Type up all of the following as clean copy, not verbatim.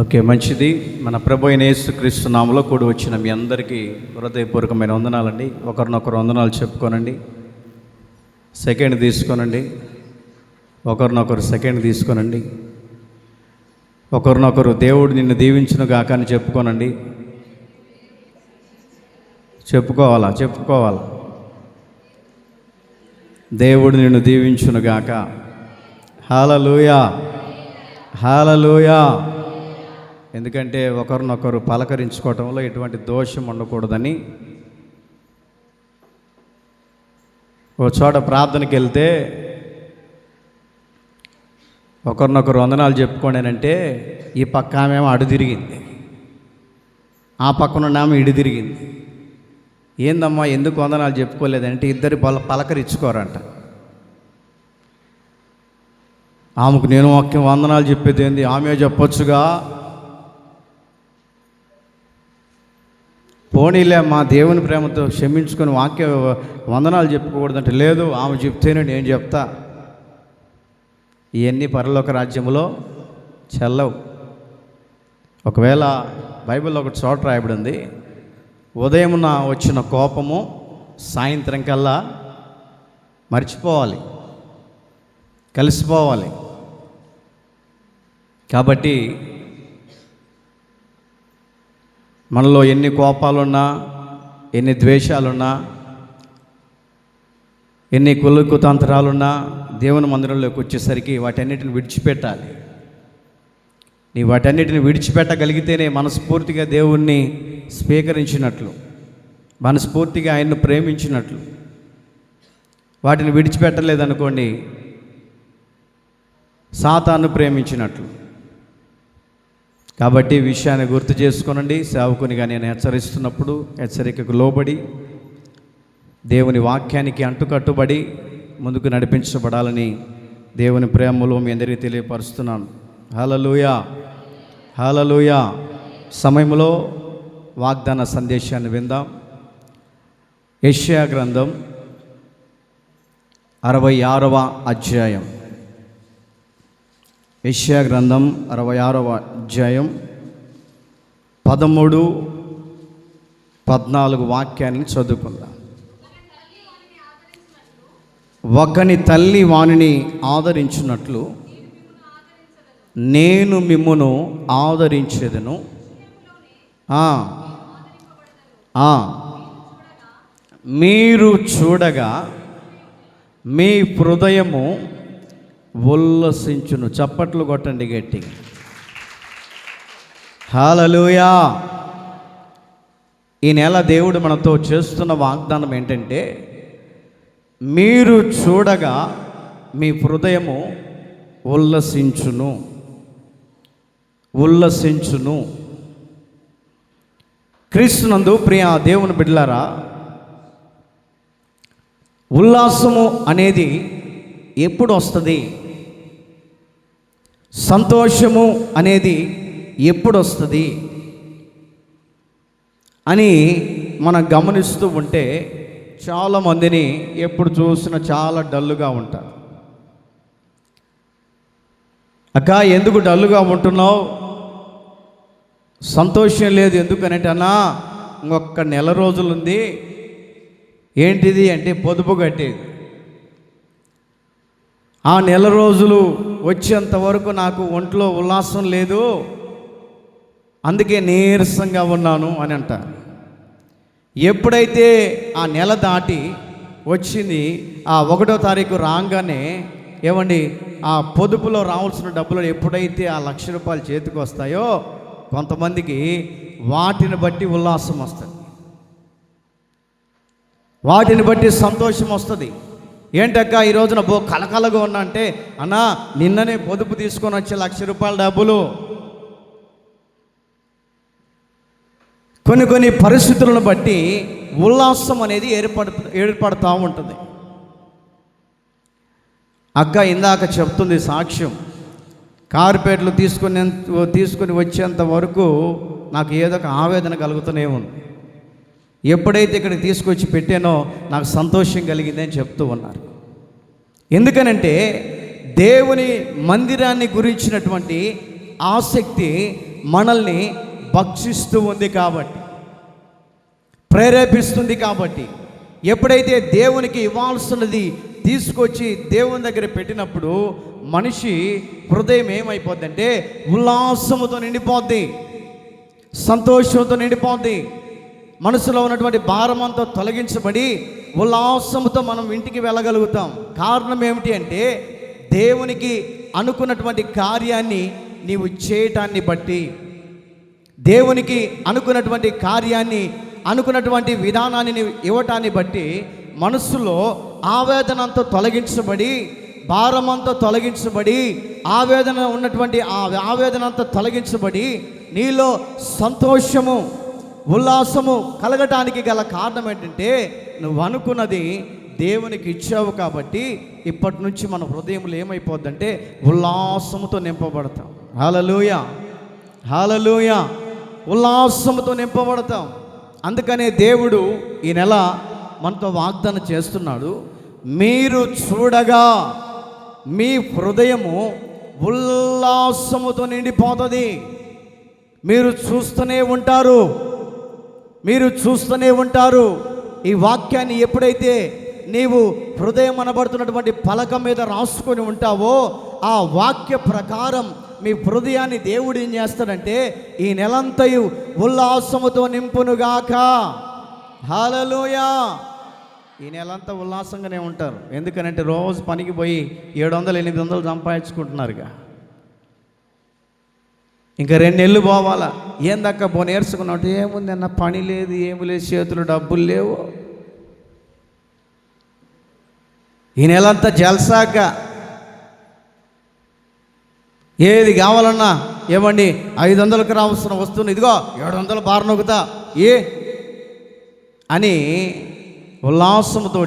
Okay, మంచిది. మన ప్రభు అయిన యేసుక్రీస్తు నామములో కూడి వచ్చిన మీ అందరికీ హృదయపూర్వకమైన వందనాలండి. ఒకరినొకరు వందనాలు చెప్పుకోనండి. సెకండ్ తీసుకోనండి. ఒకరినొకరు సెకండ్ తీసుకోనండి. ఒకరినొకరు దేవుడు నిన్ను దీవించును గాక అని చెప్పుకోనండి. చెప్పుకోవాలా. దేవుడు నిన్ను దీవించును గాక. హల్లెలూయా, హల్లెలూయా. ఎందుకంటే ఒకరినొకరు పలకరించుకోవటంలో ఎటువంటి దోషం ఉండకూడదని ఓ చోట ప్రార్థనకి వెళ్తే ఒకరినొకరు వందనాలు చెప్పుకోండి, ఈ పక్క ఆమెమో అడు తిరిగింది, ఆ పక్కన ఆమె ఇడు తిరిగింది. ఏందమ్మా ఎందుకు వందనాలు చెప్పుకోలేదంటే ఇద్దరు పలకరించుకోరంట. ఆమెకు నేను వాక్యం వందనాలు చెప్పేది ఏంది, ఆమె చెప్పొచ్చుగా, పోనీలే మా దేవుని ప్రేమతో క్షమించుకొని వాక్య వందనాలు చెప్పకూడదంటే లేదు, ఆమె చెప్తేనే నేను చెప్తా. ఇవన్నీ పరలోక రాజ్యంలో చెల్లవు. ఒకవేళ బైబిల్లో ఒక చోట రాయబడి ఉంది, ఉదయమున వచ్చిన కోపము సాయంత్రం కల్లా మర్చిపోవాలి, కలిసిపోవాలి. కాబట్టి మనలో ఎన్ని కోపాలున్నా, ఎన్ని ద్వేషాలున్నా, ఎన్ని కుతంత్రాలున్నా దేవుని మందిరంలోకి వచ్చేసరికి వాటన్నిటిని విడిచిపెట్టాలి. నీ వాటన్నిటిని విడిచిపెట్టగలిగితేనే మనస్ఫూర్తిగా దేవుణ్ణి స్వీకరించినట్లు, మనస్ఫూర్తిగా ఆయన్ను ప్రేమించినట్లు. వాటిని విడిచిపెట్టలేదనుకోండి, సాతాను ప్రేమించినట్లు. కాబట్టి ఈ విషయాన్ని గుర్తు చేసుకోనండి. సేవకునిగా నేను హెచ్చరిస్తున్నప్పుడు హెచ్చరికకు లోబడి దేవుని వాక్యానికి అంటుకట్టుబడి ముందుకు నడిపించబడాలని దేవుని ప్రేమలో మీ అందరికీ తెలియపరుస్తున్నాను. హల్లెలూయా, హల్లెలూయా. సమయంలో వాగ్దాన సందేశాన్ని విందాం. యెషయా గ్రంథం 66వ అధ్యాయం. యెషయా గ్రంథం 66వ అధ్యాయం 13, 14 వాక్యాన్ని చదువుకుందాం. ఒకని తల్లి వానిని ఆదరించినట్లు నేను మిమ్మును ఆదరించెదను. మీరు చూడగా మీ హృదయము ఉల్లసించును. చప్పట్లు కొట్టండి గట్టిగా. హల్లెలూయా. ఈ నెల దేవుడు మనతో చేస్తున్న వాగ్దానం ఏంటంటే, మీరు చూడగా మీ హృదయము ఉల్లసించును. క్రీస్తునందు ప్రియ దేవుని బిడ్డలారా, ఉల్లాసము అనేది ఎప్పుడు వస్తుంది, సంతోషము అనేది ఎప్పుడు వస్తుంది అని మనం గమనిస్తూ ఉంటే చాలామందిని ఎప్పుడు చూసినా చాలా డల్లుగా ఉంటారు. అక్క ఎందుకు డల్లుగా ఉంటున్నావు, సంతోషం లేదు ఎందుకనంటే, అన్నా ఇంకొక నెల రోజులుంది. ఏంటిది అంటే పొదుపు కట్టేది. ఆ నెల రోజులు వచ్చేంత వరకు నాకు ఒంట్లో ఉల్లాసం లేదు, అందుకే నీరసంగా ఉన్నాను అని అంటారు. ఎప్పుడైతే ఆ నెల దాటి వచ్చింది, ఆ 1వ తారీఖు రాగానే ఏమండి, ఆ పొదుపులో రావాల్సిన డబ్బులు ఎప్పుడైతే ఆ ₹1,00,000 చేతికి వస్తాయో కొంతమందికి వాటిని బట్టి ఉల్లాసం వస్తుంది, వాటిని బట్టి సంతోషం వస్తుంది. ఏంటక్క ఈ రోజున కలకలగా ఉన్నా అంటే, అన్నా నిన్ననే పొదుపు తీసుకొని వచ్చే ₹1,00,000 డబ్బులు. కొన్ని పరిస్థితులను బట్టి ఉల్లాసం అనేది ఏర్పడుతూ ఉంటుంది. అక్క ఇందాక చెప్తుంది సాక్ష్యం, కార్పేట్లు తీసుకొని వచ్చేంత వరకు నాకు ఏదో ఒక ఆవేదన కలుగుతూనే ఉంది. ఎప్పుడైతే ఇక్కడికి తీసుకొచ్చి పెట్టానో నాకు సంతోషం కలిగిందని చెప్తూ ఉన్నారు. ఎందుకనంటే దేవుని మందిరాన్ని గురించినటువంటి ఆసక్తి మనల్ని భక్షిస్తూ ఉంది కాబట్టి, ప్రేరేపిస్తుంది కాబట్టి, ఎప్పుడైతే దేవునికి ఇవ్వాల్సినది తీసుకొచ్చి దేవుని దగ్గర పెట్టినప్పుడు మనిషి హృదయం ఏమైపోద్దంటే ఉల్లాసముతో నిండిపోద్ది, సంతోషంతో నిండిపోద్ది. మనసులో ఉన్నటువంటి భారమంతా తొలగించబడి ఉల్లాసంతో మనం ఇంటికి వెళ్ళగలుగుతాం. కారణం ఏమిటి అంటే దేవునికి అనుకున్నటువంటి కార్యాన్ని నీవు చేయటాన్ని బట్టి, దేవునికి అనుకున్నటువంటి కార్యాన్ని, అనుకున్నటువంటి విధానాన్ని నీవు ఇవ్వటాన్ని బట్టి మనస్సులో ఆవేదన అంతా తొలగించబడి, భారమంతా తొలగించబడి, ఆవేదన ఉన్నటువంటి ఆ ఆవేదన అంతా తొలగించబడి నీలో సంతోషము, ఉల్లాసము కలగటానికి గల కారణం ఏంటంటే నువ్వు అనుకున్నది దేవునికి ఇచ్చావు కాబట్టి ఇప్పటి నుంచి మన హృదయంలో ఏమైపోద్దంటే ఉల్లాసముతో నింపబడతాం. హల్లెలూయా, హల్లెలూయా. ఉల్లాసముతో నింపబడతాం. అందుకనే దేవుడు ఈ నెల మనతో వాగ్దానం చేస్తున్నాడు, మీరు చూడగా మీ హృదయము ఉల్లాసముతో నిండిపోతుంది. మీరు చూస్తూనే ఉంటారు, మీరు చూస్తూనే ఉంటారు. ఈ వాక్యాన్ని ఎప్పుడైతే నీవు హృదయం అనబడుతున్నటువంటి పలక మీద రాసుకొని ఉంటావో ఆ వాక్య ప్రకారం మీ హృదయాన్ని దేవుడు ఏం చేస్తాడంటే ఈ నెలంతయు ఉల్లాసముతో నింపునుగాక. హల్లెలూయా. ఈ నెలంతా ఉల్లాసంగానే ఉంటారు. ఎందుకనంటే రోజు పనికి పోయి 700-800 సంపాదించుకుంటున్నారుగా. ఇంకా 2 నెలలు పోవాలా. ఏందక్క పో నేర్చుకున్నట్టు, ఏముంది అన్న, పని లేదు, ఏమి లేదు, చేతులు డబ్బులు లేవు. ఈ నెలంతా జల్సాగా ఏది కావాలన్నా ఏమండి 500కి రావాల్సిన వస్తువుని ఇదిగో 700 బార్ నొక్కుతా అని ఉల్లాసంతో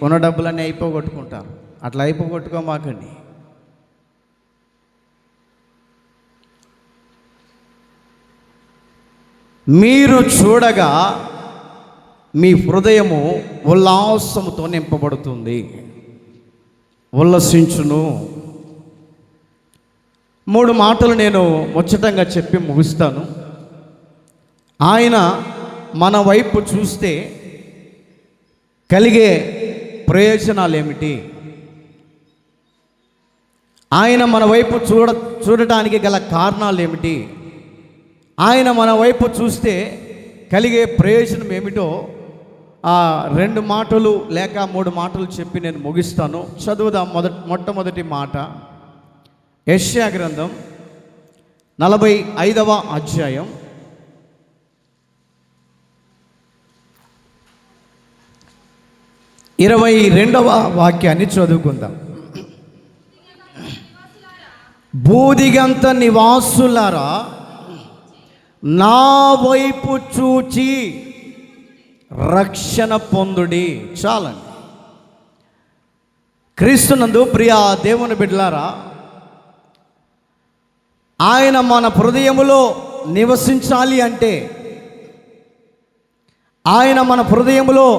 ఉన్న డబ్బులన్నీ అయిపోగొట్టుకుంటారు. అట్లా అయిపోగొట్టుకోమాకండి. మీరు చూడగా మీ హృదయము ఉల్లాసముతో నింపబడుతుంది, ఉల్లసించును. 3 మాటలు నేను ముచ్చటంగా చెప్పి ముగిస్తాను. ఆయన మన వైపు చూస్తే కలిగే ప్రయోజనాలు ఏమిటి? ఆయన మన వైపు చూడటానికి గల కారణాలు ఏమిటి? ఆయన మన వైపు చూస్తే కలిగే ప్రయోజనం ఏమిటో 2 మాటలు లేక 3 మాటలు చెప్పి నేను ముగిస్తాను. చదువుదాం. మొట్టమొదటి మాట యెషయా గ్రంథం 45వ అధ్యాయం 22వ వాక్యాన్ని చదువుకుందాం. బూదిగంత నివాసులారా నా వైపు చూచి రక్షణ పొందుడి. చాలండి. క్రీస్తునందు ప్రియ దేవుని బిడ్డలారా, ఆయన మన హృదయములో నివసించాలి అంటే, ఆయన మన హృదయములో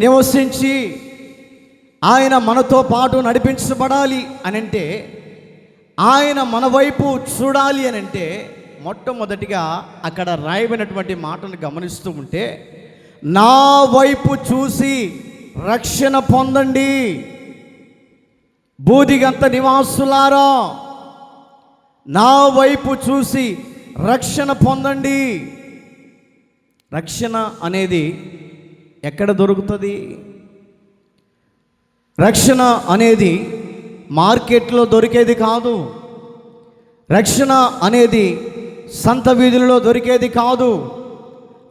నివసించి ఆయన మనతో పాటు నడిపించబడాలి అని అంటే, ఆయన మన వైపు చూడాలి అని అంటే, మొట్టమొదటిగా అక్కడ రాయబడినటువంటి మాటను గమనిస్తూ ఉంటే, నా వైపు చూసి రక్షణ పొందండి. బూదిగంత నివాసులారా నా వైపు చూసి రక్షణ పొందండి. రక్షణ అనేది ఎక్కడ దొరుకుతుంది? రక్షణ అనేది మార్కెట్లో దొరికేది కాదు. రక్షణ అనేది సంత వీధులలో దొరికేది కాదు.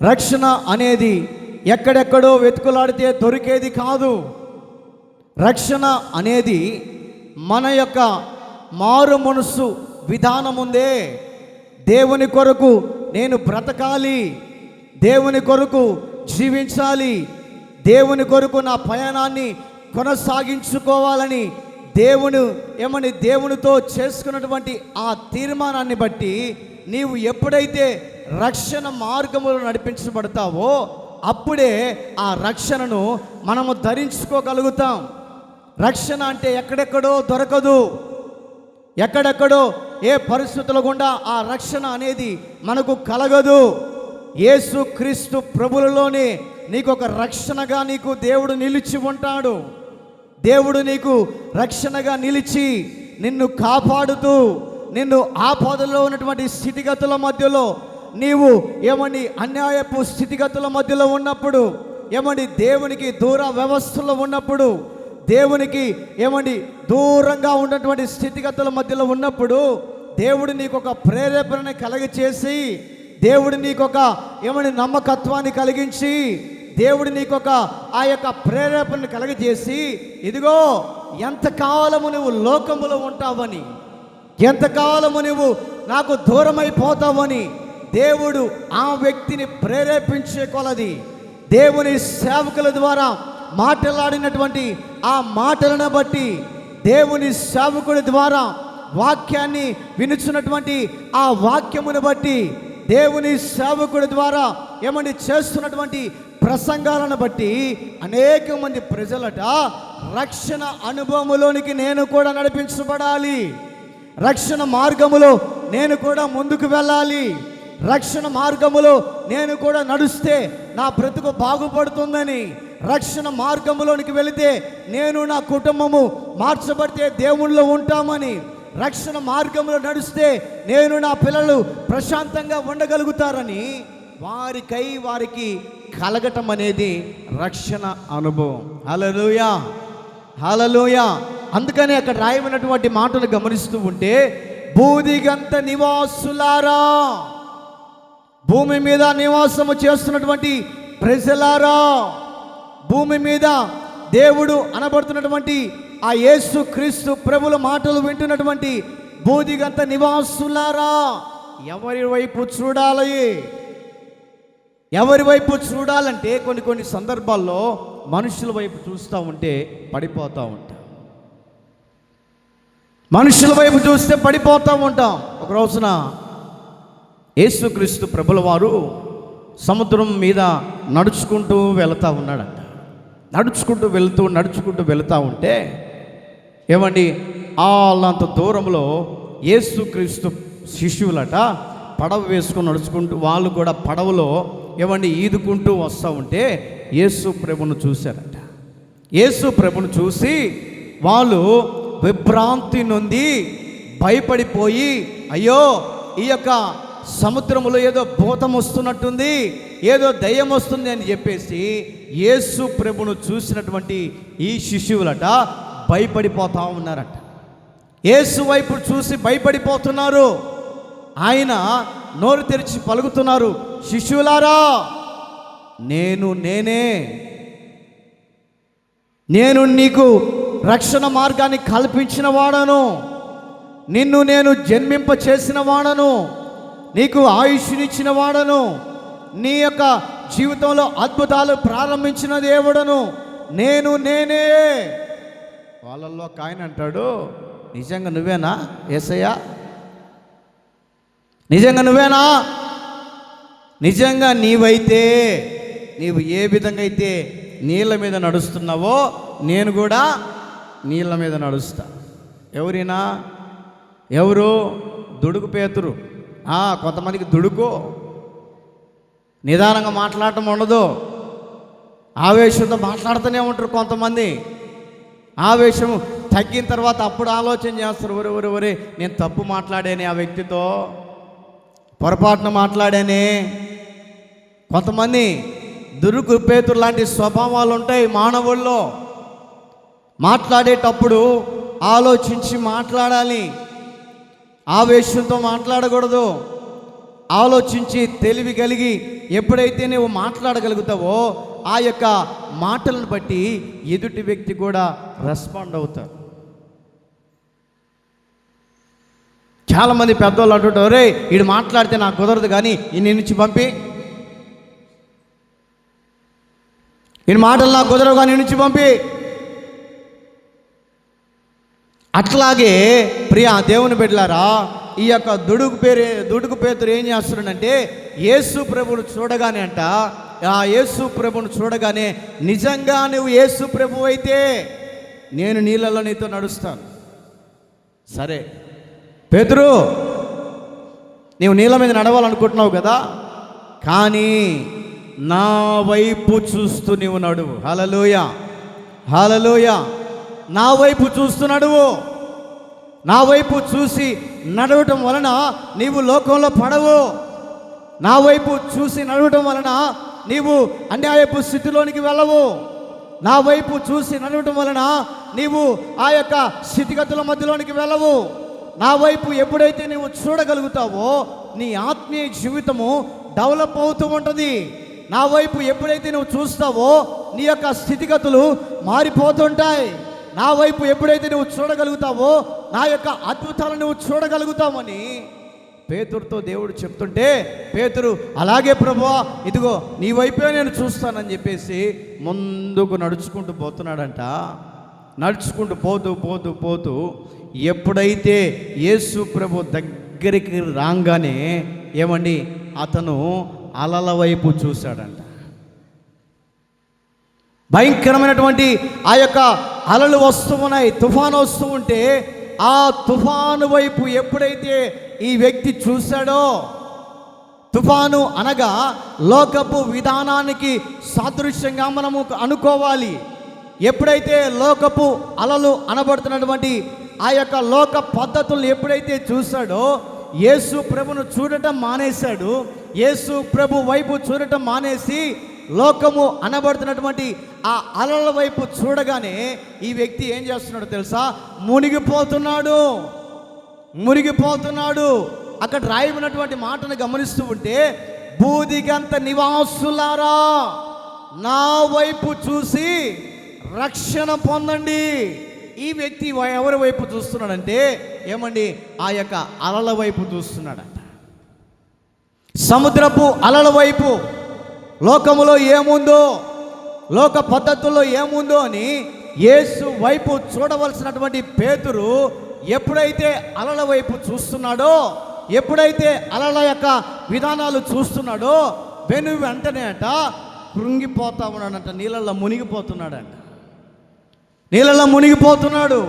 రక్షణ అనేది ఎక్కడెక్కడో వెతుకులాడితే దొరికేది కాదు. రక్షణ అనేది మన యొక్క మారు మనసు విధానం ఉందే. దేవుని కొరకు నేను బ్రతకాలి, దేవుని కొరకు జీవించాలి, దేవుని కొరకు నా ప్రయాణాన్ని కొనసాగించుకోవాలని దేవునితో చేసుకున్నటువంటి ఆ తీర్మానాన్ని బట్టి నీవు ఎప్పుడైతే రక్షణ మార్గములో నడిపించబడతావో అప్పుడే ఆ రక్షణను మనము ధరించుకోగలుగుతాం. రక్షణ అంటే ఎక్కడెక్కడో దొరకదు. ఎక్కడెక్కడో ఏ పరిస్థితుల గుండా ఆ రక్షణ అనేది మనకు కలగదు. యేసు క్రీస్తు ప్రభువులోనే నీకు ఒక రక్షణగా నీకు దేవుడు నిలిచి ఉంటాడు. దేవుడు నీకు రక్షణగా నిలిచి నిన్ను కాపాడుతూ, నిన్ను ఆపదలో ఉన్నటువంటి స్థితిగతుల మధ్యలో, నీవు ఏమని అన్యాయపు స్థితిగతుల మధ్యలో ఉన్నప్పుడు, ఏమని దేవునికి దూర వ్యవస్థలో ఉన్నప్పుడు, దేవునికి ఏమని దూరంగా ఉన్నటువంటి స్థితిగతుల మధ్యలో ఉన్నప్పుడు, దేవుడు నీకు ఒక ప్రేరేపణని కలిగచేసి, దేవుడు నీకు ఒక ఏమని నమ్మకత్వాన్ని కలిగించి, దేవుడు నీకు ఒక ఆ యొక్క ప్రేరేపణను కలగజేసి, ఇదిగో ఎంతకాలము నువ్వు లోకములో ఉంటావని, ఎంతకాలము నువ్వు నాకు దూరమైపోతావని దేవుడు ఆ వ్యక్తిని ప్రేరేపించే కొలది, దేవుని సేవకుల ద్వారా మాట్లాడినటువంటి ఆ మాటలను బట్టి, దేవుని సేవకుడి ద్వారా వాక్యాన్ని వినుచున్నటువంటి ఆ వాక్యమును బట్టి, దేవుని సేవకుడి ద్వారా ఏమని చేస్తున్నటువంటి ప్రసంగాలను బట్టి అనేక మంది ప్రజలట రక్షణ అనుభవంలోనికి నేను కూడా నడిపించబడాలి, రక్షణ మార్గములో నేను కూడా ముందుకు వెళ్ళాలి, రక్షణ మార్గములో నేను కూడా నడుస్తే నా బ్రతుకు బాగుపడుతుందని, రక్షణ మార్గములోనికి వెళితే నేను నా కుటుంబము మార్చబడితే దేవుళ్ళో ఉంటామని, రక్షణ మార్గంలో నడిస్తే నేను నా పిల్లలు ప్రశాంతంగా ఉండగలుగుతారని వారికి కలగటం అనేది రక్షణ అనుభవం. హల్లెలూయా, హల్లెలూయా. అందుకని అక్కడ రాయబడినటువంటి మాటలు గమనిస్తూ ఉంటే, భూదిగంత నివాసులారా, భూమి మీద నివాసము చేస్తున్నటువంటి ప్రజలారా, భూమి మీద దేవుడు అనబడుతున్నటువంటి ఆ యేసు క్రీస్తు ప్రభుల మాటలు వింటున్నటువంటి భూదిగంత నివాసులారా, ఎవరి వైపు చూడాలి? ఎవరి వైపు చూడాలంటే కొన్ని సందర్భాల్లో మనుషుల వైపు చూస్తూ ఉంటే పడిపోతూ ఉంటాం, మనుషుల వైపు చూస్తే పడిపోతూ ఉంటాం. ఒక రోజున యేసుక్రీస్తు ప్రభుల వారు సముద్రం మీద నడుచుకుంటూ వెళుతూ ఉన్నాడంట. నడుచుకుంటూ వెళుతూ ఉంటే ఏమండి, అంత దూరంలో యేసుక్రీస్తు శిష్యులట పడవ వేసుకొని నడుచుకుంటూ, వాళ్ళు కూడా పడవలో ఏమండి ఈదుకుంటూ వస్తూ ఉంటే యేసు ప్రభును చూశారట. యేసు ప్రభును చూసి వాళ్ళు విభ్రాంతి నొంది భయపడిపోయి, అయ్యో ఈ యొక్క సముద్రములో ఏదో భూతం వస్తున్నట్టుంది, ఏదో దయ్యం వస్తుంది అని చెప్పేసి యేసు ప్రభును చూసినటువంటి ఈ శిష్యులట భయపడిపోతూ ఉన్నారట. యేసు వైపు చూసి భయపడిపోతున్నారు. ఆయన నోరు తెరిచి పలుకుతున్నారు, శిష్యులారా, నేను నీకు రక్షణ మార్గాన్ని కల్పించిన వాడను, నిన్ను నేను జన్మింప చేసిన వాడను, నీకు ఆయుష్నిచ్చిన వాడను, నీ యొక్క జీవితంలో అద్భుతాలు ప్రారంభించిన దేవుడను నేనే. వాళ్ళల్లో ఒక ఆయన అంటాడు, నిజంగా నువ్వేనా యేసయ్యా? నిజంగా నువ్వేనా? నిజంగా నీవైతే, నీవు ఏ విధంగా అయితే నీళ్ళ మీద నడుస్తున్నావో నేను కూడా నీళ్ళ మీద నడుస్తా. ఎవరైనా? ఎవరు? దుడుకు పేతురు. కొంతమందికి దుడుకు, నిదానంగా మాట్లాడటం ఉండదు, ఆవేశంతో మాట్లాడుతూనే ఉంటారు. కొంతమంది ఆవేశం తగ్గిన తర్వాత అప్పుడు ఆలోచన చేస్తారు, ఒరే నేను తప్పు మాట్లాడానే, ఆ వ్యక్తితో పొరపాటున మాట్లాడానే. కొంతమంది దురుకు పేతురు లాంటి స్వభావాలు ఉంటాయి మానవుల్లో. మాట్లాడేటప్పుడు ఆలోచించి మాట్లాడాలి, ఆవేశంతో మాట్లాడకూడదు. ఆలోచించి తెలివి కలిగి ఎప్పుడైతే నువ్వు మాట్లాడగలుగుతావో ఆ యొక్క మాటలను బట్టి ఎదుటి వ్యక్తి కూడా రెస్పాండ్ అవుతారు. చాలామంది పెద్దవాళ్ళు అంటుంటారు, రే వీడు మాట్లాడితే నాకు కుదరదు కానీ ఈయన నుంచి పంపి, ఈయన మాటలు నాకు కుదరవు కానీ నుంచి పంపి. అట్లాగే ప్రియ దేవుని బిడ్డలారా, ఈ యొక్క దుడుకు పేతురు ఏం చేస్తున్నాడంటే యేసు ప్రభువును చూడగానే ఆ యేసు ప్రభువును చూడగానే, నిజంగా నువ్వు యేసు ప్రభువు అయితే నేను నీళ్ళలో నీతో నడుస్తాను. సరే, పేతురు, నీవు నీళ్ళ మీద నడవాలనుకుంటున్నావు కదా, కానీ నా వైపు చూస్తూ నీవు నడువు. హల్లెలూయా, హల్లెలూయా. నా వైపు చూస్తూ నడువు. నా వైపు చూసి నడవటం వలన నీవు లోకంలో పడవు. నా వైపు చూసి నడవటం వలన నీవు అన్యాయపు స్థితిలోనికి వెళ్ళవు. నా వైపు చూసి నడవటం వలన నీవు ఆ యొక్క స్థితిగతుల మధ్యలోనికి వెళ్ళవు. నా వైపు ఎప్పుడైతే నీవు చూడగలుగుతావో నీ ఆత్మీయ జీవితము డెవలప్ అవుతూ ఉంటుంది. నా వైపు ఎప్పుడైతే నువ్వు చూస్తావో నీ యొక్క స్థితిగతులు మారిపోతుంటాయి. నా వైపు ఎప్పుడైతే నువ్వు చూడగలుగుతావో నా యొక్క అద్భుతాలను నువ్వు చూడగలుగుతావని పేతురుతో దేవుడు చెప్తుంటే, పేతురు అలాగే ప్రభువా, ఇదిగో నీ వైపే నేను చూస్తానని చెప్పేసి ముందుకు నడుచుకుంటూ పోతున్నాడంట. నడుచుకుంటూ పోతూ పోతూ పోతూ ఎప్పుడైతే యేసు ప్రభు దగ్గరికి రాగానే ఏమండి, అతను అలల వైపు చూశాడంట. భయంకరమైనటువంటి ఆ యొక్క అలలు వస్తూ ఉన్నాయి, తుఫాను వస్తూ ఉంటే ఆ తుఫాను వైపు ఎప్పుడైతే ఈ వ్యక్తి చూశాడో, తుఫాను అనగా లోకపు విధానానికి సాదృశ్యంగా మనము అనుకోవాలి. ఎప్పుడైతే లోకపు అలలు అనబడుతున్నటువంటి ఆ యొక్క లోక పద్ధతులను ఎప్పుడైతే చూశాడో, యేసు ప్రభును చూడటం మానేశాడు. యేసు ప్రభు వైపు చూడటం మానేసి లోకము అనబడుతున్నటువంటి ఆ అలల వైపు చూడగానే ఈ వ్యక్తి ఏం చేస్తున్నాడో తెలుసా? మునిగిపోతున్నాడు, మునిగిపోతున్నాడు. అక్కడ రాయబడినటువంటి మాటను గమనిస్తూ ఉంటే, బూదిగంత నివాసులారా నా వైపు చూసి రక్షణ పొందండి. ఈ వ్యక్తి ఎవరి వైపు చూస్తున్నాడంటే ఏమండి, ఆ యొక్క అలల వైపు చూస్తున్నాడంట. సముద్రపు అలల వైపు, లోకములో ఏముందో, లోక పద్ధతుల్లో ఏముందో అని యేసు వైపు చూడవలసినటువంటి పేతురు ఎప్పుడైతే అలల వైపు చూస్తున్నాడో, ఎప్పుడైతే అలల యొక్క విధానాలు చూస్తున్నాడో, వెంటనే అంట కృంగిపోతా ఉన్నాడంట, నీళ్ళల్లో మునిగిపోతున్నాడంట, నీళ్ళల్లో మునిగిపోతున్నాడు.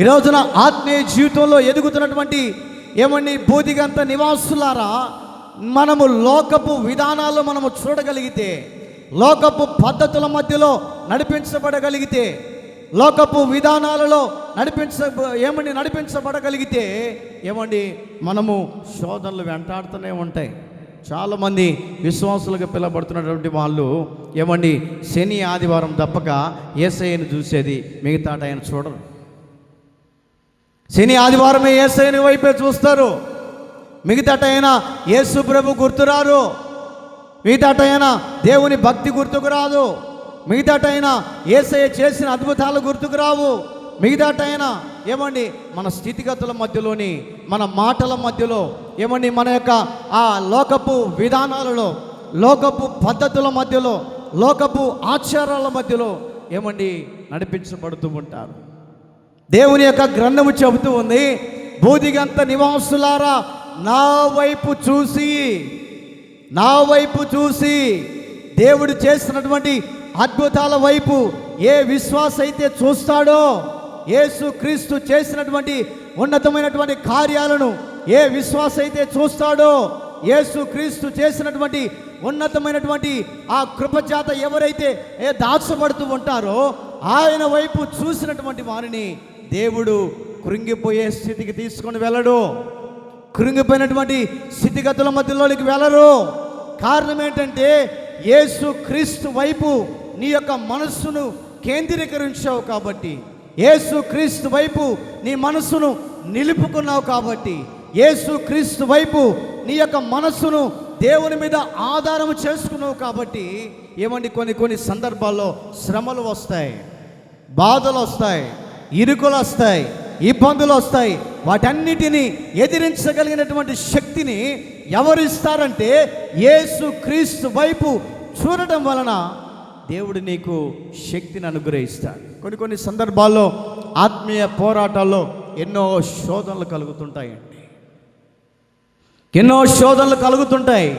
ఈ రోజున ఆత్మీయ జీవితంలో ఎదుగుతున్నటువంటి ఏమండి బూదిగంత నివాసులారా, మనము లోకపు విధానాలు మనము చూడగలిగితే, లోకపు పద్ధతుల మధ్యలో నడిపించబడగలిగితే, లోకపు విధానాలలో నడిపించబడగలిగితే ఏమండి మనము శోధనలు వెంటాడుతూనే ఉంటాయి. చాలామంది విశ్వాసులుగా పిలవబడుతున్నటువంటి వాళ్ళు ఏమండి శని ఆదివారం తప్పక యేసయ్యను చూసేది, మిగతా ఆయన చూడరు. శని ఆదివారమే యేసయ్యని వైపే చూస్తారు, మిగతాటైనా యేసు ప్రభు గుర్తురారు, మిగతాటైనా దేవుని భక్తి గుర్తుకు రాదు, మిగతాటైనా యేసయ్య చేసిన అద్భుతాలు గుర్తుకు రావు, మిగతాటైనా ఏమండి మన స్థితిగతుల మధ్యలోని, మన మాటల మధ్యలో ఏమండి మన యొక్క ఆ లోకపు విధానాలలో, లోకపు పద్ధతుల మధ్యలో, లోకపు ఆచారాల మధ్యలో ఏమండి నడిపించబడుతూ ఉంటారు. దేవుని యొక్క గ్రంథము చెబుతూ ఉంది, బూదిగంత నివాసులారా నా వైపు చూసి, నా వైపు చూసి, దేవుడు చేస్తున్నటువంటి అద్భుతాల వైపు ఏ విశ్వాస అయితే చూస్తాడో, యేసు క్రీస్తు చేసినటువంటి ఉన్నతమైనటువంటి కార్యాలను ఏ విశ్వాస అయితే చూస్తాడో, యేసు క్రీస్తు చేసినటువంటి ఉన్నతమైనటువంటి ఆ కృపచేత ఎవరైతే దాచబడుతూ ఉంటారో ఆయన వైపు చూసినటువంటి వారిని దేవుడు కృంగిపోయే స్థితికి తీసుకొని వెళ్ళడు, కృంగిపోయినటువంటి స్థితిగతుల మధ్యలోనికి వెళ్ళరు. కారణం ఏంటంటే యేసు క్రీస్తు వైపు నీ యొక్క మనస్సును కేంద్రీకరించావు కాబట్టి, యేసు క్రీస్తు వైపు నీ మనస్సును నిలుపుకున్నావు కాబట్టి, యేసు క్రీస్తు వైపు నీ యొక్క మనస్సును దేవుని మీద ఆధారం చేసుకున్నావు కాబట్టి ఏమండి కొన్ని సందర్భాల్లో శ్రమలు వస్తాయి, బాధలు వస్తాయి, ఇరుకులు వస్తాయి, ఇబ్బందులు వస్తాయి. వాటన్నిటినీ ఎదిరించగలిగినటువంటి శక్తిని ఎవరిస్తారంటే యేసు క్రీస్తు వైపు చూడటం వలన దేవుడు నీకు శక్తిని అనుగ్రహిస్తాడు. కొన్ని సందర్భాల్లో ఆత్మీయ పోరాటాల్లో ఎన్నో శోధనలు కలుగుతుంటాయండి, ఎన్నో శోధనలు కలుగుతుంటాయి.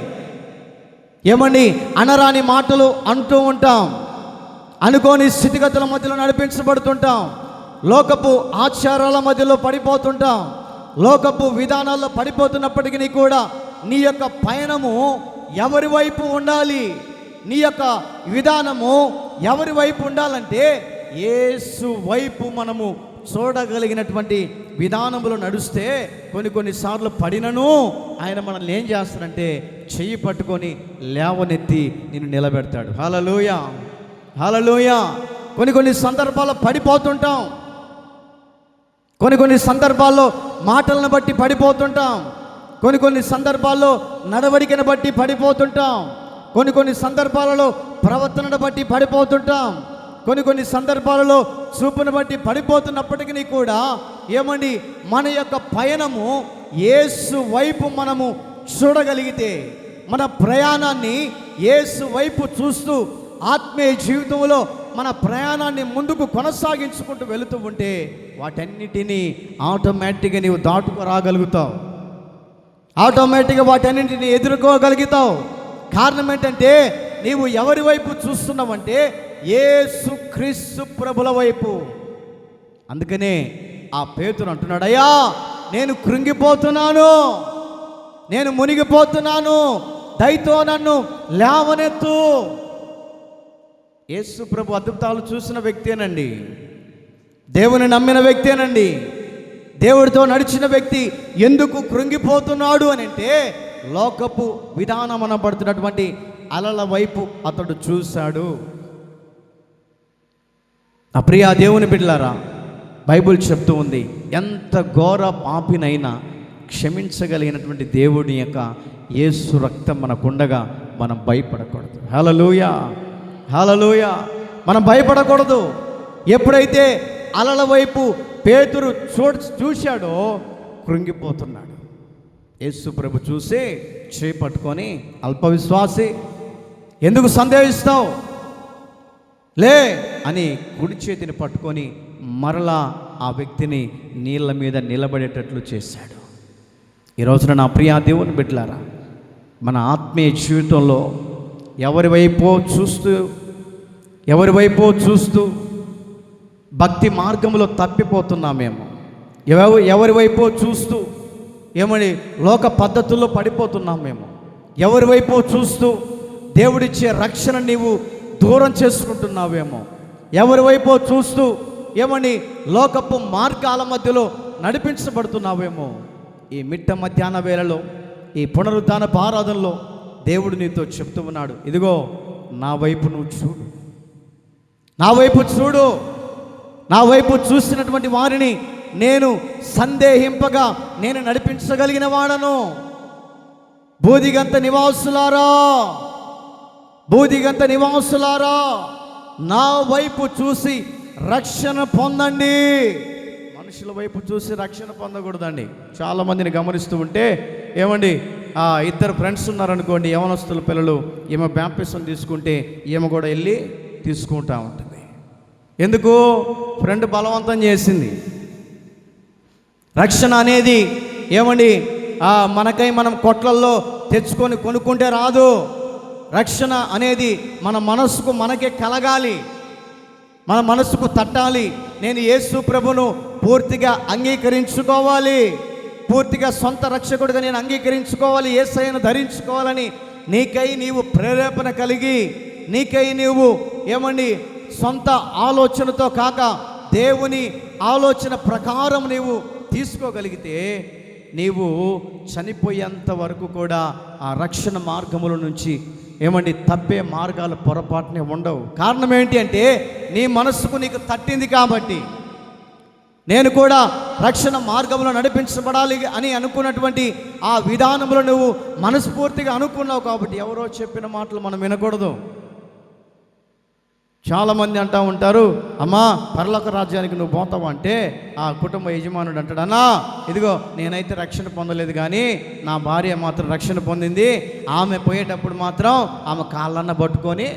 ఏమండి అనరాని మాటలు అంటూ ఉంటాం, అనుకోని స్థితిగతుల మధ్యలో నడిపించబడుతుంటాం, లోకపు ఆచారాల మధ్యలో పడిపోతుంటాం, లోకపు విధానాల్లో పడిపోతున్నప్పటికీ కూడా నీ యొక్క పయనము ఎవరి వైపు ఉండాలి? నీ యొక్క విధానము ఎవరి వైపు ఉండాలంటే యేసు వైపు మనము చూడగలిగినటువంటి విధానములో నడుస్తే కొన్నిసార్లు పడినను ఆయన మనల్ని ఏం చేస్తాడంటే చెయ్యి పట్టుకొని లేవనెత్తి నిన్ను నిలబెడతాడు. హల్లెలూయా, హల్లెలూయా. కొన్ని సందర్భాల్లో పడిపోతుంటాం, కొన్ని సందర్భాల్లో మాటలను బట్టి పడిపోతుంటాం, కొన్ని సందర్భాల్లో నడవడికను బట్టి పడిపోతుంటాం, కొన్ని సందర్భాలలో ప్రవర్తనను బట్టి పడిపోతుంటాం, కొన్ని సందర్భాలలో చూపును బట్టి పడిపోతున్నప్పటికీ కూడా ఏమండి, మన యొక్క పయనము యేసు వైపు మనము చూడగలిగితే, మన ప్రయాణాన్ని యేసు వైపు చూస్తూ ఆత్మీయ జీవితంలో మన ప్రయాణాన్ని ముందుకు కొనసాగించుకుంటూ వెళుతూ ఉంటే వాటన్నిటినీ ఆటోమేటిక్గా నీవు దాటుకురాగలుగుతావు, ఆటోమేటిక్గా వాటన్నింటినీ ఎదుర్కోగలుగుతావు. కారణం ఏంటంటే నీవు ఎవరి వైపు చూస్తున్నావంటే యేసు క్రీస్తు ప్రభుల వైపు. అందుకనే ఆ పేతురు అంటున్నాడు, అయ్యా నేను కృంగిపోతున్నాను, నేను మునిగిపోతున్నాను, దయతో నన్ను లేవనెత్తు. యేసు ప్రభు అద్భుతాలు చూసిన వ్యక్తేనండి, దేవుని నమ్మిన వ్యక్తేనండి, దేవుడితో నడిచిన వ్యక్తి ఎందుకు కృంగిపోతున్నాడు అని అంటే లోకపు విధానం అనబడుతున్నటువంటి అలల వైపు అతడు చూశాడు. నా ప్రియ దేవుని బిడ్డలారా, బైబిల్ చెప్తూ ఉంది, ఎంత ఘోర పాపినైనా క్షమించగలిగినటువంటి దేవుని యొక్క యేసు రక్తం మనకుండగా మనం భయపడకూడదు. హల్లెలూయా, హల్లెలూయా. మనం భయపడకూడదు. ఎప్పుడైతే అలల వైపు పేతురు చూశాడో కృంగిపోతున్నాడు. యేసు ప్రభు చూసి చేపట్టుకొని, అల్పవిశ్వాసి ఎందుకు సందేహిస్తావు, లే అని కుడి చేతిని పట్టుకొని మరలా ఆ వ్యక్తిని నీళ్ళ మీద నిలబడేటట్లు చేశాడు. ఈరోజున నా ప్రియ దేవుని బిడ్డలారా, మన ఆత్మీయ జీవితంలో ఎవరి వైపో చూస్తూ భక్తి మార్గంలో తప్పిపోతున్నామేమో, ఎవరి వైపో చూస్తూ ఏమని లోక పద్ధతుల్లో పడిపోతున్నామేమో, ఎవరి వైపో చూస్తూ దేవుడిచ్చే రక్షణ నీవు దూరం చేసుకుంటున్నావేమో, ఎవరి వైపో చూస్తూ ఏమని లోకపు మార్గాల మధ్యలో నడిపించబడుతున్నావేమో. ఈ మిట్ట మధ్యాహ్న వేళలో, ఈ పునరుద్ధానపు ఆరాధనలో దేవుడు నీతో చెప్తూ ఉన్నాడు, ఇదిగో నా వైపు నువ్వు చూడు, నా వైపు చూడు. నా వైపు చూసినటువంటి వారిని నేను సందేహింపగా నేను నడిపించగలిగిన వాడను. బూదిగంత నివాసులారా, నా వైపు చూసి రక్షణ పొందండి. మనుషుల వైపు చూసి రక్షణ పొందకూడదండి. చాలామందిని గమనిస్తూ ఉంటే ఏమండి, ఇద్దరు ఫ్రెండ్స్ ఉన్నారనుకోండి, యవనస్తుల పిల్లలు, ఈమె బ్యాప్టిజం తీసుకుంటే ఈమె కూడా వెళ్ళి తీసుకుంటా ఉంటుంది. ఎందుకు? ఫ్రెండ్ బలవంతం చేసింది. రక్షణ అనేది ఏమండి మనకై మనం కొట్లల్లో తెచ్చుకొని కొనుక్కుంటే రాదు. రక్షణ అనేది మన మనసుకు మనకే కలగాలి, మన మనసుకు తట్టాలి. నేను యేసు ప్రభును పూర్తిగా అంగీకరించుకోవాలి, పూర్తిగా సొంత రక్షకుడిగా నేను అంగీకరించుకోవాలి, యేసయ్యను ధరించుకోవాలని నీకై నీవు ప్రేరేపణ కలిగి, నీకై నీవు ఏమండి సొంత ఆలోచనతో కాక దేవుని ఆలోచన ప్రకారం నీవు తీసుకోగలిగితే నీవు చనిపోయేంత వరకు కూడా ఆ రక్షణ మార్గముల నుంచి ఏమండి తప్పే మార్గాలు పొరపాటునే ఉండవు. కారణం ఏంటి అంటే నీ మనస్సుకు నీకు తట్టింది కాబట్టి. నేను కూడా రక్షణ మార్గంలో నడిపించబడాలి అని అనుకున్నటువంటి ఆ విధానంలో నువ్వు మనస్ఫూర్తిగా అనుకున్నావు కాబట్టి ఎవరో చెప్పిన మాటలు మనం వినకూడదు. చాలామంది అంటూ ఉంటారు, అమ్మా పరలోక రాజ్యానికి నువ్వు పోతావు అంటే ఆ కుటుంబ యజమానుడు అంటాడు, అన్నా ఇదిగో నేనైతే రక్షణ పొందలేదు కానీ నా భార్య మాత్రం రక్షణ పొందింది, ఆమె పోయేటప్పుడు మాత్రం ఆమె కాళ్ళన్న పట్టుకొని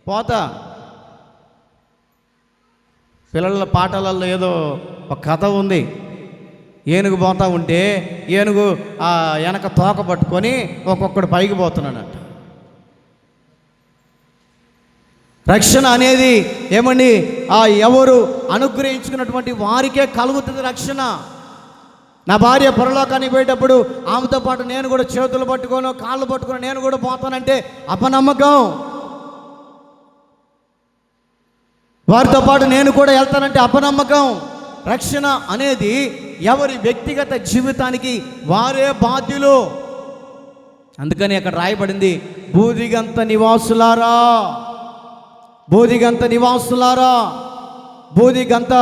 పోతా. పిల్లల పాఠాలలో ఏదో ఒక కథ ఉంది, ఏనుగు పోతా ఉంటే ఏనుగు వెనక తోక పట్టుకొని ఒక్కొక్కడు పైకి పోతున్నాడంట. రక్షణ అనేది ఏమండి ఎవరు అనుగ్రహించుకున్నటువంటి వారికే కలుగుతుంది రక్షణ. నా భార్య పరలోకానికి పోయేటప్పుడు ఆమెతో పాటు నేను కూడా చేతులు పట్టుకోను కాళ్ళు పట్టుకొని నేను కూడా పోతానంటే అపనమ్మకం. వారితో పాటు నేను కూడా వెళ్తానంటే అపనమ్మకం. రక్షణ అనేది ఎవరి వ్యక్తిగత జీవితానికి వారే బాధ్యులు. అందుకని అక్కడ రాయబడింది, బూదిగంత నివాసులారా, బూదిగంత నివాసులారా, బూదిగంత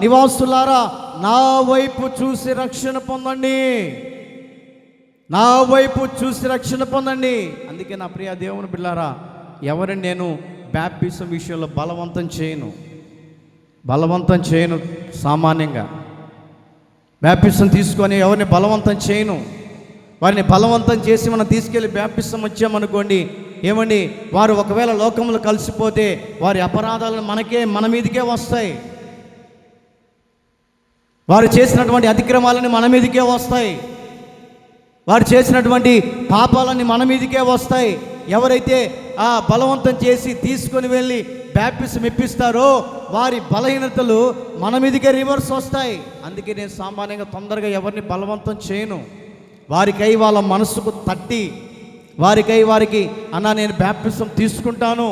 నివాసులారా, నా వైపు చూసి రక్షణ పొందండి, నా వైపు చూసి రక్షణ పొందండి. అందుకే నా ప్రియ దేవుని బిడ్డలారా, ఎవరిని నేను బాప్టిజం విషయంలో బలవంతం చేయను. సామాన్యంగా బాప్టిజం తీసుకొని ఎవరిని బలవంతం చేయను. వారిని బలవంతం చేసి మనం తీసుకెళ్ళి బాప్టిజం వచ్చామనుకోండి, ఏమండి, వారు ఒకవేళ లోకంలో కలిసిపోతే వారి అపరాధాలను మన మీదకే వస్తాయి. వారు చేసినటువంటి అతిక్రమాలని మన మీదకే వస్తాయి. వారు చేసినటువంటి పాపాలన్నీ మన మీదకే వస్తాయి. ఎవరైతే బలవంతం చేసి తీసుకొని వెళ్ళి బాప్టిజం ఇప్పిస్తారో వారి బలహీనతలు మన మీదకే రివర్స్ వస్తాయి. అందుకే నేను సామాన్యంగా తొందరగా ఎవరిని బలవంతం చేయను. వారికై వాళ్ళ మనసుకు తట్టి వారికి అన్నా నేను బాప్టిజం తీసుకుంటాను,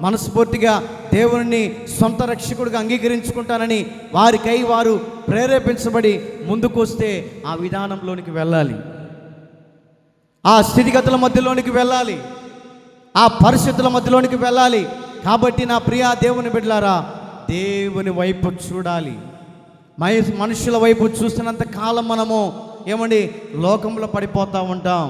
మనస్ఫూర్తిగా దేవుని సొంత రక్షకుడిగా అంగీకరించుకుంటానని వారికై వారు ప్రేరేపించబడి ముందుకు వస్తే ఆ విధానంలోనికి వెళ్ళాలి, ఆ స్థితిగతుల మధ్యలోనికి వెళ్ళాలి, ఆ పరిస్థితుల మధ్యలోనికి వెళ్ళాలి. కాబట్టి నా ప్రియ దేవుని బిడ్డలారా, దేవుని వైపు చూడాలి. మనుషుల వైపు చూసినంత కాలం మనము ఏమండి లోకంలో పడిపోతూ ఉంటాం.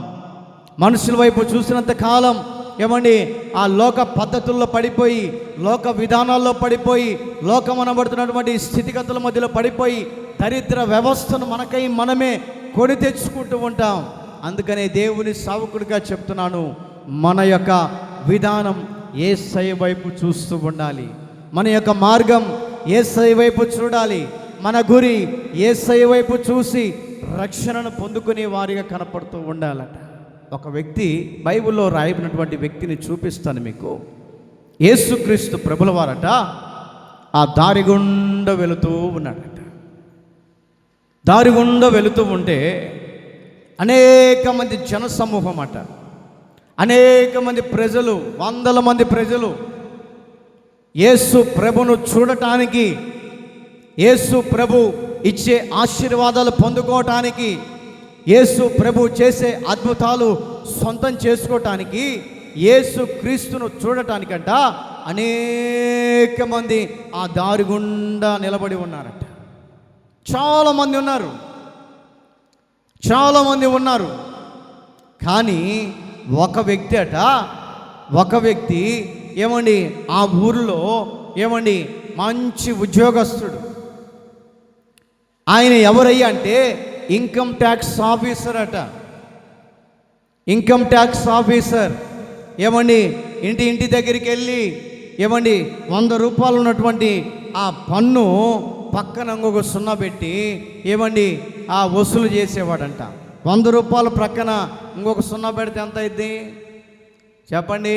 మనుషుల వైపు చూసినంత కాలం ఏమండి ఆ లోక పద్ధతుల్లో పడిపోయి, లోక విధానాల్లో పడిపోయి, లోకమనబడుతున్నటువంటి స్థితిగతుల మధ్యలో పడిపోయి దరిద్ర వ్యవస్థను మనమే కొని తెచ్చుకుంటూ ఉంటాం. అందుకనే దేవుని సేవకుడిగా చెప్తున్నాను, మన యొక్క విధానం యేసయ్య వైపు చూస్తూ ఉండాలి. మన యొక్క మార్గం యేసయ్య వైపు చూడాలి. మన గురి యేసయ్య వైపు చూసి రక్షణను పొందుకునే వారిగా కనపడుతూ ఉండాలట. ఒక వ్యక్తి, బైబిల్లో రాయబడినటువంటి వ్యక్తిని చూపిస్తాను మీకు. యేసుక్రీస్తు ప్రభుల వారట ఆ దారి గుండా వెళుతూ ఉన్నాడట. దారి గుండా వెళుతూ ఉంటే అనేక మంది జన సమూహం అట, అనేక మంది ప్రజలు, వందల మంది ప్రజలు యేసు ప్రభును చూడటానికి, యేసు ప్రభు ఇచ్చే ఆశీర్వాదాలు పొందుకోవటానికి, యేసు ప్రభు చేసే అద్భుతాలు సొంతం చేసుకోవటానికి, యేసు క్రీస్తును చూడటానికంట అనేక మంది ఆ దారి గుండా నిలబడి ఉన్నారట. చాలామంది ఉన్నారు. కానీ ఒక వ్యక్తి ఏమండి ఆ ఊరిలో ఏమండి మంచి ఉద్యోగస్తుడు. ఆయన ఎవరయ్యా అంటే ఇన్కమ్ ట్యాక్స్ ఆఫీసర్ అట. ఇన్కమ్ ట్యాక్స్ ఆఫీసర్ ఏమండి ఇంటి దగ్గరికి వెళ్ళి ఏమండి 100 రూపాయలు ఉన్నటువంటి ఆ పన్ను పక్కన ఇంకొక 0 పెట్టి ఏమండి ఆ వసూలు చేసేవాడంట. 100 రూపాయలు ప్రక్కన ఇంకొక 0 పెడితే ఎంత అయింది చెప్పండి?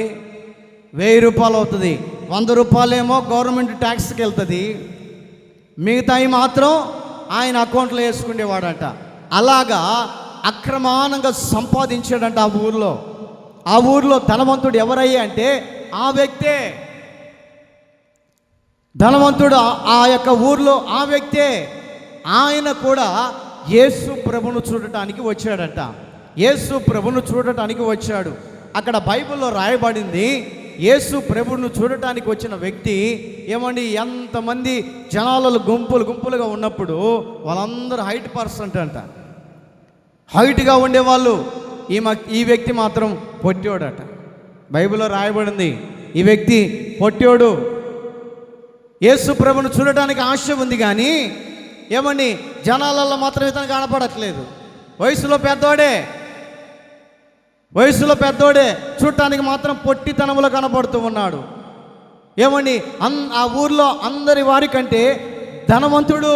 1000 రూపాయలు అవుతుంది. 100 రూపాయలేమో గవర్నమెంట్ ట్యాక్స్కి వెళ్తుంది, మిగతాయి మాత్రం ఆయన అకౌంట్లో వేసుకునేవాడంట. అలాగా అక్రమానంగా సంపాదించాడంట ఆ ఊర్లో. ఆ ఊర్లో ధనవంతుడు ఎవరయ్యా అంటే ఆ వ్యక్తే ధనవంతుడు. ఆ యొక్క ఊర్లో ఆ వ్యక్తే. ఆయన కూడా యేసు ప్రభును చూడటానికి వచ్చాడట. యేసు ప్రభును చూడటానికి వచ్చాడు. అక్కడ బైబిల్లో రాయబడింది, యేసు ప్రభువును చూడటానికి వచ్చిన వ్యక్తి ఏమండి ఎంతమంది జనాలలో గుంపులుగా ఉన్నప్పుడు వాళ్ళందరూ హైట్ పర్సెంట్ అంట. హైట్గా ఉండేవాళ్ళు. ఈ వ్యక్తి మాత్రం పొట్టోడట. బైబిల్లో రాయబడింది ఈ వ్యక్తి పొట్టోడు. యేసు ప్రభువును చూడటానికి ఆశ ఉంది కానీ ఏమండి జనాలలో మాత్రం ఇతను కనపడట్లేదు. వయసులో పెద్దోడే చూడటానికి మాత్రం పొట్టితనంలో కనపడుతూ ఉన్నాడు. ఏమండి ఆ ఊర్లో అందరి వారికంటే ధనవంతుడు,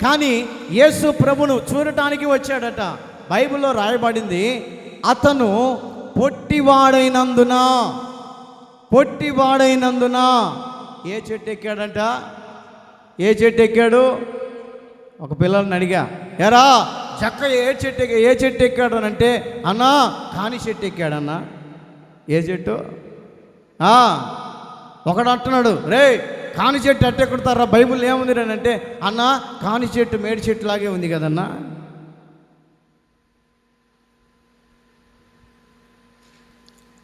కానీ యేసు ప్రభును చూడటానికి వచ్చాడట. బైబిల్లో రాయబడింది, అతను పొట్టివాడైనందున ఏ చెట్టు ఎక్కాడంట? ఒక పిల్లల్ని అడిగా, ఎరా జక్కయ్య ఏ చెట్టు ఎక్కాడు అని అంటే, అన్నా కాని చెట్టు ఎక్కాడన్నా. ఏ చెట్టు? ఒకడు అంటున్నాడు, రే కాని చెట్టు ఎట్టెక్కుతారా, బైబిల్ ఏముంది అని అంటే, అన్న కాని చెట్టు మేడి చెట్టు లాగే ఉంది కదన్నా.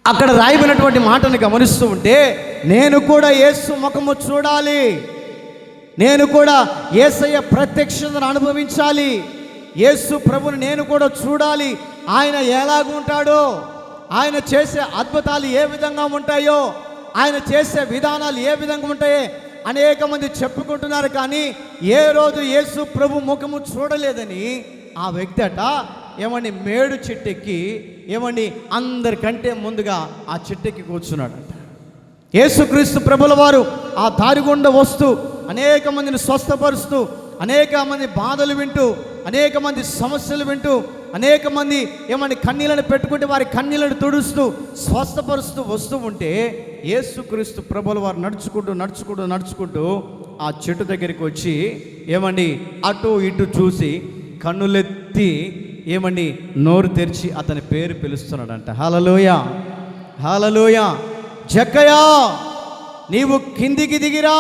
అక్కడ రాయబడినటువంటి మాటను గమనిస్తూ ఉంటే, నేను కూడా యేసు ముఖము చూడాలి, నేను కూడా యేసయ్య ప్రత్యక్షతను అనుభవించాలి, యేసు ప్రభుని నేను కూడా చూడాలి, ఆయన ఎలాగుంటాడో, ఆయన చేసే అద్భుతాలు ఏ విధంగా ఉంటాయో, ఆయన చేసే విధానాలు ఏ విధంగా ఉంటాయో అనేక మంది చెప్పుకుంటున్నారు. కానీ ఏ రోజు యేసు ప్రభు ముఖము చూడలేదని ఆ వ్యక్తి అట ఏమండి మేడు చెట్టెక్కి ఏమండి అందరికంటే ముందుగా ఆ చెట్టెక్కి కూర్చున్నాడంట. యేసుక్రీస్తు ప్రభుల వారు ఆ దారి గుండా వస్తూ అనేక మందిని స్వస్థపరుస్తూ, అనేక మంది బాధలు వింటూ, అనేక మంది సమస్యలు వింటూ, అనేక మంది ఏమని కన్నీళ్ళని పెట్టుకుంటే వారి కన్నీళ్ళని తుడుస్తూ స్వస్థపరుస్తూ వస్తూ ఉంటే, యేసుక్రీస్తు ప్రభుల వారు నడుచుకుంటూ ఆ చెట్టు దగ్గరికి వచ్చి ఏమండి అటు ఇటు చూసి కన్నులెత్తి ఏమండి నోరు తెరిచి అతని పేరు పిలుస్తున్నాడంట. హల్లెలూయా, హల్లెలూయా. జక్కయ్యా నీవు కిందికి దిగిరా.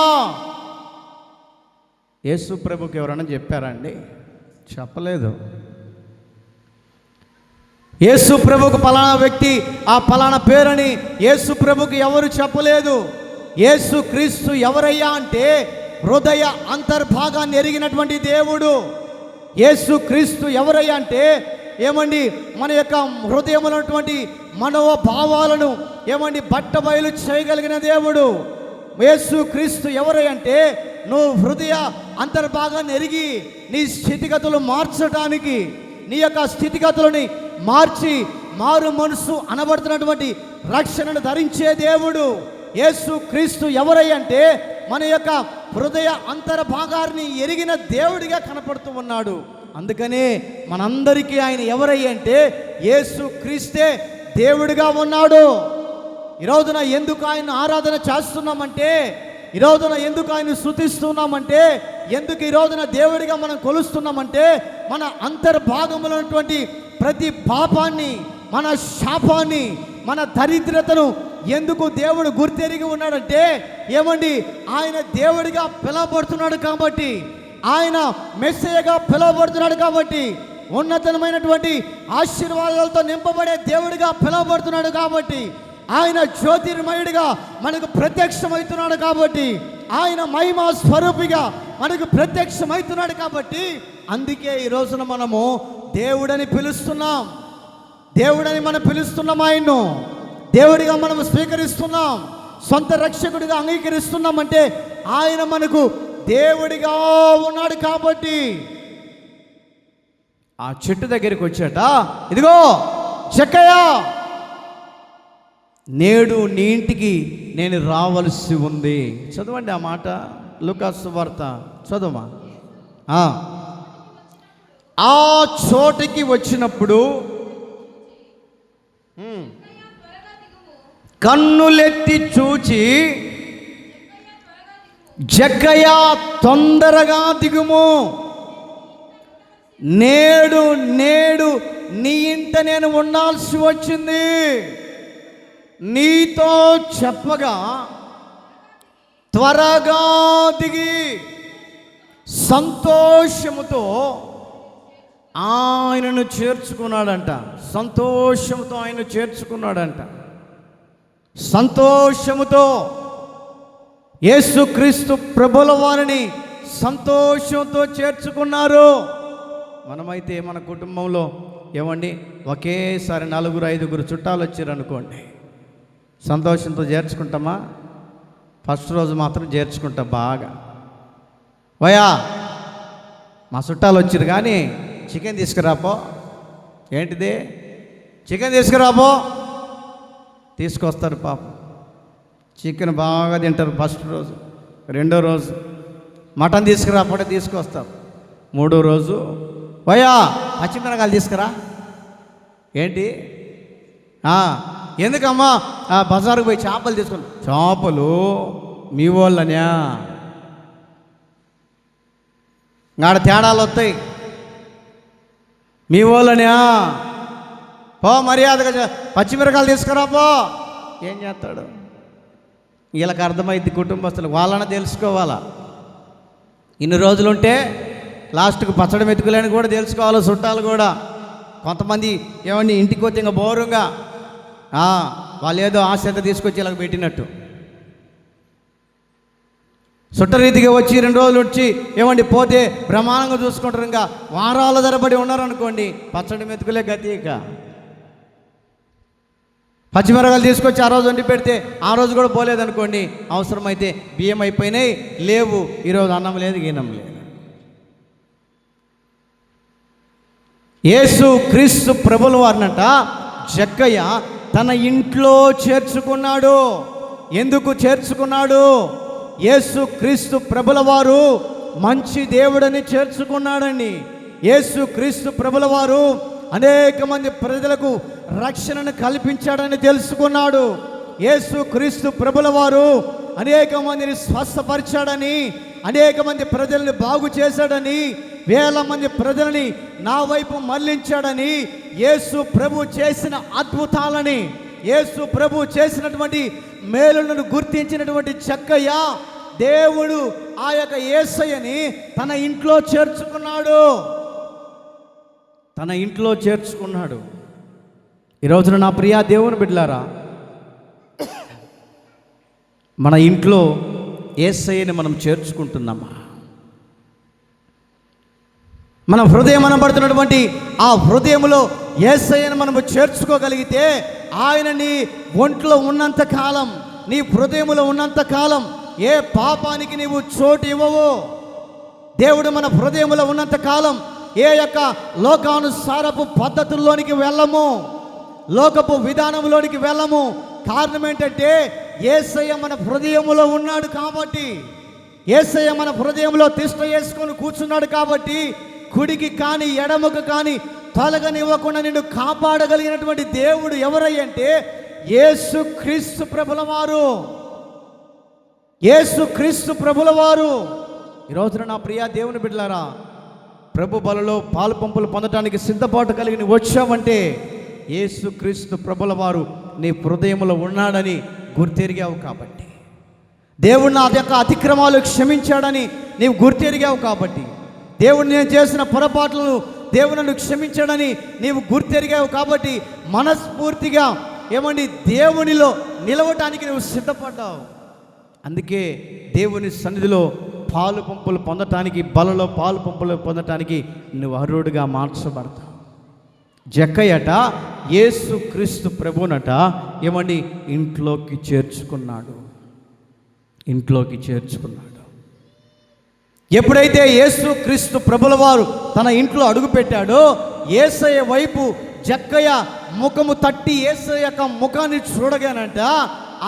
యేసు ప్రభుకి ఎవరన్నా చెప్పారండి? చెప్పలేదు. యేసు ప్రభుకు పలానా వ్యక్తి ఆ పలానా పేరని యేసు ప్రభుకి ఎవరు చెప్పలేదు. యేసు క్రీస్తు ఎవరయ్యా అంటే హృదయ అంతర్భాగాన్ని ఎరిగినటువంటి దేవుడు. యేసు క్రీస్తు ఎవరయ్యా అంటే ఏమండి మన యొక్క హృదయములైనటువంటి మనోభావాలను ఏమండి బట్టబయలు చేయగలిగిన దేవుడు. యేసు క్రీస్తు ఎవరంటే నువ్వు హృదయ అంతర్భాగాన్ని ఎరిగి నీ స్థితిగతులు మార్చడానికి, నీ యొక్క స్థితిగతులని మార్చి మారు మనసు అనబడుతున్నటువంటి రక్షణను ధరించే దేవుడు. యేసు క్రీస్తు ఎవరంటే మన యొక్క హృదయ అంతర్భాగాన్ని ఎరిగిన దేవుడిగా కనపడుతూ ఉన్నాడు. అందుకనే మనందరికీ ఆయన ఎవరంటే యేసు క్రీస్తే దేవుడిగా ఉన్నాడు. ఈరోజున ఎందుకు ఆయన ఆరాధన చేస్తున్నామంటే, ఈరోజున ఎందుకు ఆయన స్తుతిస్తున్నామంటే, ఎందుకు ఈరోజున దేవుడిగా మనం కొలుస్తున్నామంటే, మన అంతర్భాగంలో ఉన్నటువంటి ప్రతి పాపాన్ని, మన శాపాన్ని, మన దరిద్రతను ఎందుకు దేవుడు గుర్తెరిగి ఉన్నాడంటే ఏమండి ఆయన దేవుడిగా పిలువబడుతున్నాడు కాబట్టి, ఆయన మెస్సయ్యగా పిలువబడుతున్నాడు కాబట్టి, ఉన్నతమైనటువంటి ఆశీర్వాదాలతో నింపబడే దేవుడిగా పిలువబడుతున్నాడు కాబట్టి, ఆయన జ్యోతిర్మయుడిగా మనకు ప్రత్యక్షమవుతున్నాడు కాబట్టి, ఆయన మహిమా స్వరూపిగా మనకు ప్రత్యక్షమవుతున్నాడు కాబట్టి, అందుకే ఈ రోజున మనము దేవుడని పిలుస్తున్నాం. దేవుడని మనం పిలుస్తున్నాం. ఆయన్ను దేవుడిగా మనం స్వీకరిస్తున్నాం, సొంత రక్షకుడిగా అంగీకరిస్తున్నామంటే ఆయన మనకు దేవుడిగా ఉన్నాడు కాబట్టి. ఆ చెట్టు దగ్గరికి వచ్చాట, ఇదిగో జక్కయ్య నేడు నీ ఇంటికి నేను రావలసి ఉంది. చదవండి ఆ మాట, లూకాసు వార్త చదవమా. ఆ చోటికి వచ్చినప్పుడు కన్నులెత్తి చూచి జక్కయ్య తొందరగా దిగుము, నేడు నీ ఇంట నేను ఉండాల్సి వచ్చింది. నీతో చెప్పగా త్వరగా దిగి సంతోషముతో ఆయనను చేర్చుకున్నాడంట. సంతోషంతో ఆయన చేర్చుకున్నాడంట. సంతోషముతో యేసుక్రీస్తు ప్రభుల వారిని సంతోషంతో చేర్చుకున్నారు. మనమైతే మన కుటుంబంలో ఏమండి ఒకేసారి 4-5 చుట్టాలు వచ్చారనుకోండి, సంతోషంతో చేర్చుకుంటామా? ఫస్ట్ రోజు మాత్రం చేర్చుకుంటాం బాగా. వయా మా చుట్టాలు వచ్చారు కానీ చికెన్ తీసుకురాపో. ఏంటిది? చికెన్ తీసుకురాపో. తీసుకొస్తారు పాపం. చికెన్ బాగా తింటారు ఫస్ట్ రోజు. రెండో రోజు మటన్ తీసుకురాపోతే తీసుకొస్తారు. మూడో రోజు వయా పచ్చిమిరకాయలు తీసుకురా. ఏంటి? ఎందుకమ్మా బజారుకు పోయి చేపలు తీసుకుని. చేపలు మీ వాళ్ళనే ఆడ తేడాలు వస్తాయి. మీ వాళ్ళనే పో మర్యాదగా పచ్చిమిరకాయలు తీసుకురా పో. ఏం చేస్తాడు? వీళ్ళకి అర్థమైంది, కుటుంబస్తులు వాళ్ళని తెలుసుకోవాలా. ఇన్ని రోజులుంటే లాస్ట్కు పచ్చడి మెతుకులని కూడా తెలుసుకోవాలి, చుట్టాలు కూడా. కొంతమంది ఏమండి ఇంటికి వచ్చి ఇంకా బోరుగా వాళ్ళు ఏదో ఆశ్రత తీసుకొచ్చి ఇలా పెట్టినట్టు చుట్టరీతిగా వచ్చి 2 రోజులు వచ్చి ఏమండి పోతే బ్రహ్మాండంగా చూసుకుంటారు. ఇంకా వారాల ధరబడి ఉన్నారనుకోండి, పచ్చడి మెతుకులే గతి. ఇక పచ్చిమిరకాయలు తీసుకొచ్చి ఆ రోజు వండి పెడితే ఆ రోజు కూడా పోలేదనుకోండి, అవసరమైతే బియ్యం అయిపోయినాయి, లేవు, ఈరోజు అన్నం లేదు, గీనం లేదు. యేసు క్రీస్తు ప్రభుల వారినట జక్కయ్య తన ఇంట్లో చేర్చుకున్నాడు. ఎందుకు చేర్చుకున్నాడు? యేసు క్రీస్తు ప్రభుల వారు మంచి దేవుడని చేర్చుకున్నాడండి. యేసు క్రీస్తు ప్రభుల వారు అనేక మంది ప్రజలకు రక్షణను కల్పించాడని తెలుసుకున్నాడు. యేసు క్రీస్తు ప్రభుల వారు అనేక మందిని స్వస్థపరిచాడని, అనేక మంది ప్రజల్ని బాగు చేశాడని, వేల మంది ప్రజలని నా వైపు మళ్లించాడని, యేసు ప్రభు చేసిన అద్భుతాలని, యేసు ప్రభు చేసినటువంటి మేలులను గుర్తించినటువంటి జక్కయ్య దేవుడు ఆ యొక్క యేసయ్యని తన ఇంట్లో చేర్చుకున్నాడు. తన ఇంట్లో చేర్చుకున్నాడు. ఈ రోజున నా ప్రియా దేవుని బిడ్డలారా, మన ఇంట్లో యేసయ్యని మనం చేర్చుకుంటున్నామా? మన హృదయం అనబడుతున్నటువంటి ఆ హృదయంలో యేసయ్యను మనము చేర్చుకోగలిగితే, ఆయన నీ ఒంట్లో ఉన్నంత కాలం, నీ హృదయంలో ఉన్నంత కాలం ఏ పాపానికి నీవు చోటు ఇవ్వవు. దేవుడు మన హృదయంలో ఉన్నంత కాలం ఏ యొక్క లోకానుసారపు పద్ధతుల్లోనికి వెళ్ళము, లోకపు విధానంలోనికి వెళ్ళము. కారణం ఏంటంటే యేసయ్య మన హృదయంలో ఉన్నాడు కాబట్టి, యేసయ్య మన హృదయంలో తిష్ట వేసుకొని కూర్చున్నాడు కాబట్టి, కుడికి కానీ ఎడమకు కానీ తొలగనివ్వకుండా నిన్ను కాపాడగలిగినటువంటి దేవుడు ఎవరయ్యంటే యేసు క్రీస్తు ప్రభుల వారు. యేసు క్రీస్తు ప్రభుల వారు. ఈ రోజున నా ప్రియా దేవుని బిడ్డలారా, ప్రభు బలలో పాలు పంపులు పొందడానికి సిద్ధపాటు కలిగి వచ్చావంటే యేసు క్రీస్తు ప్రభుల వారు నీ హృదయంలో ఉన్నాడని గుర్తెరిగావు కాబట్టి, దేవుడు నా యొక్క అతిక్రమాలు క్షమించాడని నీవు గుర్తెరిగావు కాబట్టి, దేవుడు నేను చేసిన పొరపాట్లను దేవుడు నన్ను క్షమించాడని నీవు గుర్తెరిగావు కాబట్టి, మనస్ఫూర్తిగా ఏమండి దేవునిలో నిలవటానికి నువ్వు సిద్ధపడ్డావు. అందుకే దేవుని సన్నిధిలో పాలు పంపులు పొందటానికి, బలలో పాలు పంపులు పొందటానికి నువ్వు అర్హుడిగా మార్చబడతావు. జక్కయ్యట యేసు క్రీస్తు ప్రభునట ఏమండి ఇంట్లోకి చేర్చుకున్నాడు. ఇంట్లోకి చేర్చుకున్నాడు. ఎప్పుడైతే యేసు క్రీస్తు ప్రభుల వారు తన ఇంట్లో అడుగుపెట్టాడో, యేసయ్య వైపు జక్కయ్య ముఖము తట్టి యేసయ్య యొక్క ముఖాన్ని చూడగానంట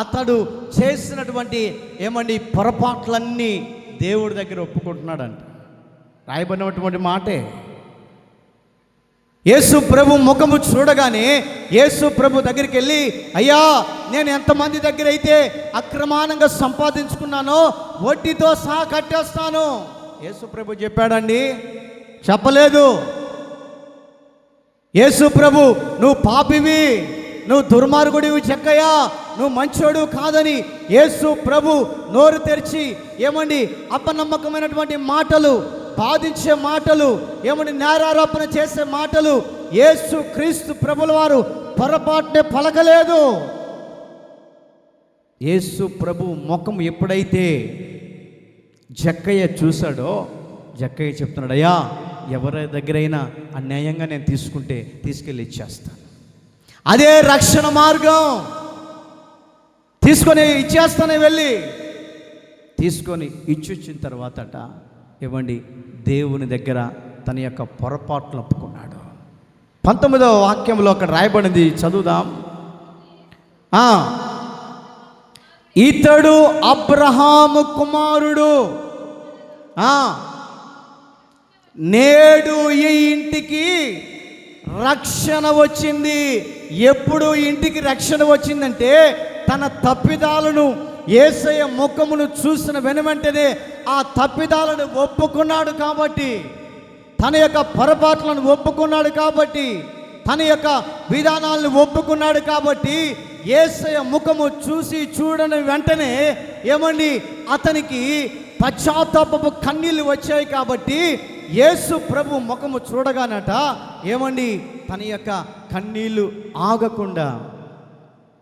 అతడు చేసినటువంటి ఏమండి పొరపాట్లన్నీ దేవుడి దగ్గర ఒప్పుకుంటున్నాడంట. రాయబడినటువంటి మాటే. యేసు ప్రభు ముఖము చూడగానే యేసు ప్రభు దగ్గరికి వెళ్ళి, అయ్యా నేను ఎంతమంది దగ్గర అయితే అక్రమానంగా సంపాదించుకున్నానో వడ్డీతో సహా కట్టేస్తాను. యేసు ప్రభు చెప్పాడండి? చెప్పలేదు. యేసు ప్రభు నువ్వు పాపివి, నువ్వు దుర్మార్గుడివి జక్కయ్య, నువ్వు మంచోడు కాదని యేసు ప్రభు నోరు తెరిచి ఏమండి అపనమ్మకమైనటువంటి మాటలు, బాధించే మాటలు, ఏమండి నేరారోపణ చేసే మాటలు యేసు క్రీస్తు ప్రభుల వారు పొరపాటునే పలకలేదు. యేసు ప్రభు ముఖం ఎప్పుడైతే జక్కయ్య చూశాడో, జక్కయ్య చెప్తున్నాడు, అయ్యా ఎవరి దగ్గరైనా అన్యాయంగా నేను తీసుకుంటే తీసుకెళ్ళి ఇచ్చేస్తాను. అదే రక్షణ మార్గం. తీసుకొని ఇచ్చేస్తానే, వెళ్ళి తీసుకొని ఇచ్చొచ్చిన తర్వాతట ఇవ్వండి దేవుని దగ్గర తన యొక్క పొరపాట్లు ఒప్పుకున్నాడు. 19వ వాక్యంలో అక్కడ రాయబడింది, చదువుదాం. ఇతడు అబ్రహాము కుమారుడు, నేడు ఈ ఇంటికి రక్షణ వచ్చింది. ఎప్పుడు ఇంటికి రక్షణ వచ్చిందంటే తన తప్పిదాలను యేసయ్య ముఖమును చూసిన వెనువెంటనే ఆ తప్పిదాలను ఒప్పుకున్నాడు కాబట్టి, తన యొక్క పొరపాట్లను ఒప్పుకున్నాడు కాబట్టి, తన యొక్క విధానాలను ఒప్పుకున్నాడు కాబట్టి యేసయ్య ముఖము చూసి చూడని వెంటనే ఏమండి అతనికి పశ్చాత్తాపపు కన్నీళ్ళు వచ్చాయి. కాబట్టి యేసు ప్రభు ముఖము చూడగానట ఏమండి తన యొక్క కన్నీళ్ళు ఆగకుండా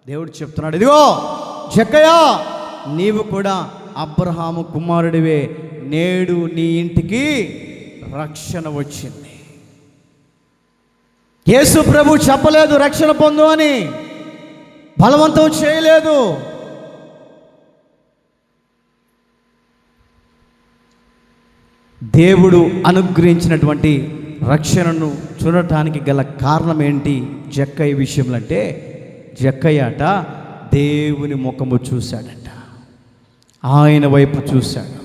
దేవుడు చెప్తున్నాడు, ఇదిగో జక్కయ్య, నీవు కూడా అబ్రహాము కుమారుడివే, నేడు నీ ఇంటికి రక్షణ వచ్చింది. యేసు ప్రభు చెప్పలేదు రక్షణ పొందు అని, బలవంతం చేయలేదు. దేవుడు అనుగ్రహించినటువంటి రక్షణను చూడటానికి గల కారణం ఏంటి జక్కయ్య విషయంలో అంటే, జక్కయ్య అట దేవుని ముఖము చూశాడట, ఆయన వైపు చూశాడు.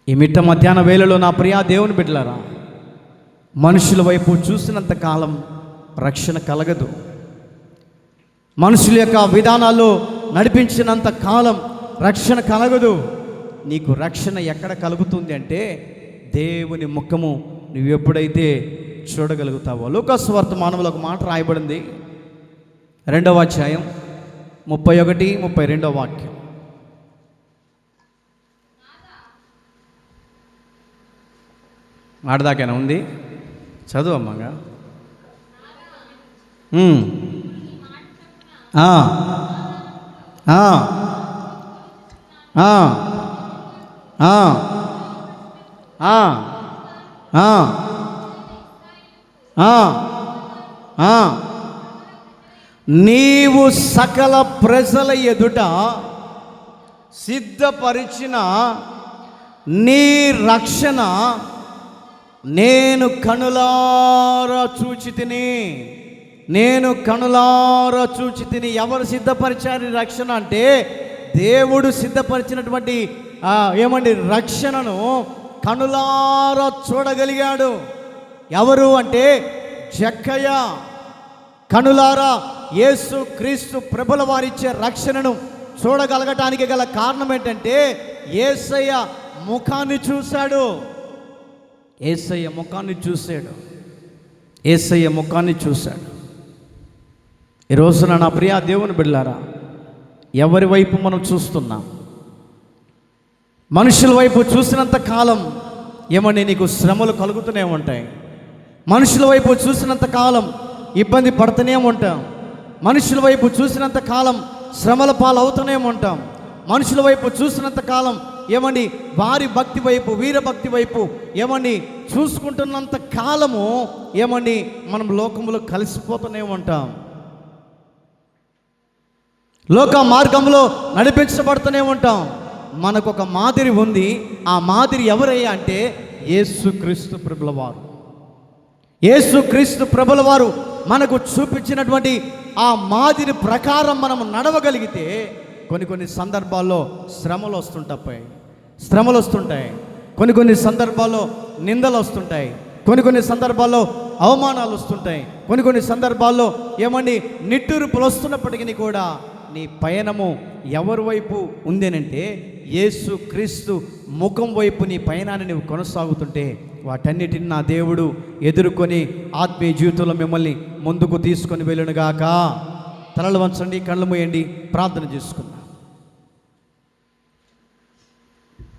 ఈ మిట్ట మధ్యాహ్న వేళలో నా ప్రియా దేవుని బిడ్డలారా, మనుషుల వైపు చూసినంత కాలం రక్షణ కలగదు. మనుషుల యొక్క విధానాల్లో నడిపించినంత కాలం రక్షణ కలగదు. నీకు రక్షణ ఎక్కడ కలుగుతుంది అంటే దేవుని ముఖము నువ్వు ఎప్పుడైతే చూడగలుగుతావో. లూకాసు వర్తమానంలో ఒక మాట రాయబడింది, 2వ అధ్యాయం 31, 32 వాక్యం. ఆడదాకేనా ఉంది? చదువు అమ్మగా. నీవు సకల ప్రజల ఎదుట సిద్ధపరిచిన నీ రక్షణ నేను కనులారా చూచి తిని, నేను కనులారా చూచి తిని. ఎవరు సిద్ధపరిచారు రక్షణ అంటే దేవుడు సిద్ధపరిచినటువంటి ఏమండి రక్షణను కనులారా చూడగలిగాడు. ఎవరు అంటే జక్కయ్య కనులారా యేసు క్రీస్తు ప్రభుల వారిచ్చే రక్షణను చూడగలగటానికి గల కారణం ఏంటంటే యేసయ్య ముఖాన్ని చూశాడు. యేసయ్య ముఖాన్ని చూశాడు. యేసయ్య ముఖాన్ని చూశాడు. ఈ రోజున నా ప్రియా దేవుని బిడ్డలారా, ఎవరి వైపు మనం చూస్తున్నాం? మనుషుల వైపు చూసినంత కాలం ఏమండి నీకు శ్రమలు కలుగుతూనే ఉంటాయి. మనుషుల వైపు చూసినంత కాలం ఇబ్బంది పడుతూనే ఉంటాం. మనుషుల వైపు చూసినంత కాలం శ్రమల పాలు అవుతూనే ఉంటాం. మనుషుల వైపు చూసినంత కాలం ఏమండి వారి భక్తి వైపు, వీర భక్తి వైపు ఏమండి చూసుకుంటున్నంత కాలము ఏమండి మనం లోకములో కలిసిపోతూనే ఉంటాం. లోక మార్గంలో నడిపించబడుతూనే ఉంటాం. మనకు ఒక మాదిరి ఉంది. ఆ మాదిరి ఎవరయ్యా అంటే యేసుక్రీస్తు ప్రభుల వారు. యేసుక్రీస్తు ప్రభుల వారు మనకు చూపించినటువంటి ఆ మాదిరి ప్రకారం మనం నడవగలిగితే కొన్ని సందర్భాల్లో శ్రమలు వస్తుంటాయి. కొన్ని సందర్భాల్లో నిందలు వస్తుంటాయి. కొన్ని సందర్భాల్లో అవమానాలు వస్తుంటాయి. కొన్ని సందర్భాల్లో ఏమండి నిట్టూర్పులు వస్తున్నప్పటికీ కూడా నీ పయనము ఎవరి వైపు ఉందేనంటే యేసు క్రీస్తు ముఖం వైపు నీ పయనాన్ని నువ్వు కొనసాగుతుంటే వాటన్నిటిని నా దేవుడు ఎదుర్కొని ఆత్మీయ జీవితంలో మిమ్మల్ని ముందుకు తీసుకొని వెళ్ళునుగాక. తలలు వంచండి, కళ్ళు మూయండి, ప్రార్థన చేసుకుందాం.